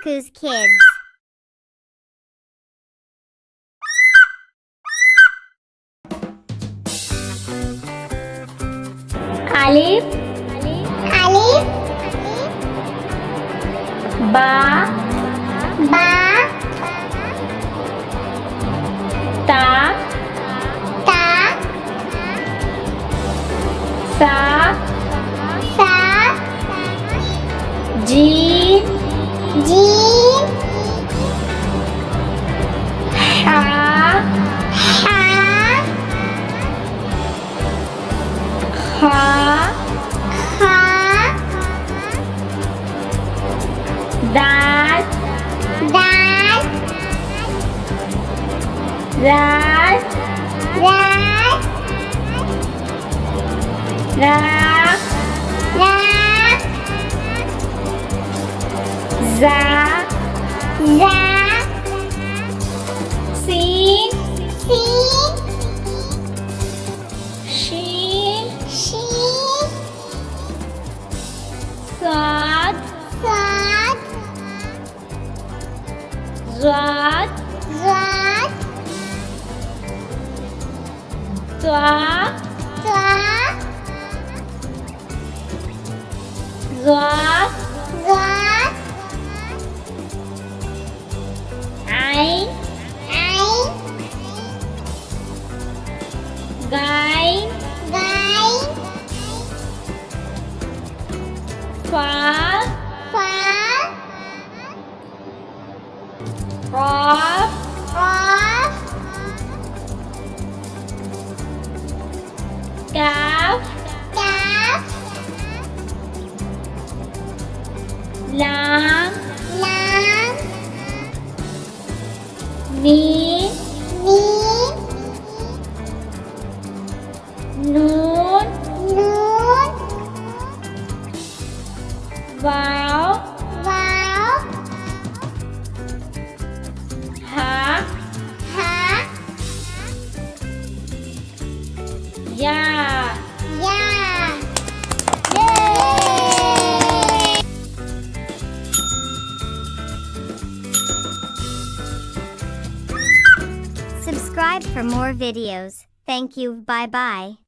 Cuckoo's Kids. Alif, Alif Baa Baa Taa Taa Saa Saa Jeen Jeen Ha Ha Kha Kha Dal Dal Zal Ral Ra Ra Za Za Sin Sin Shin Shin Sad Sad Zad Zad Twa Twa Zad Zad Ain Ain Gain Gain Fa Fa Qaf Qaf Kaf Kaf Lam Lam Mim Mim Nun Nun Vav Vav Ha Ha Ya Ya Subscribe for more videos. Thank you. Bye bye.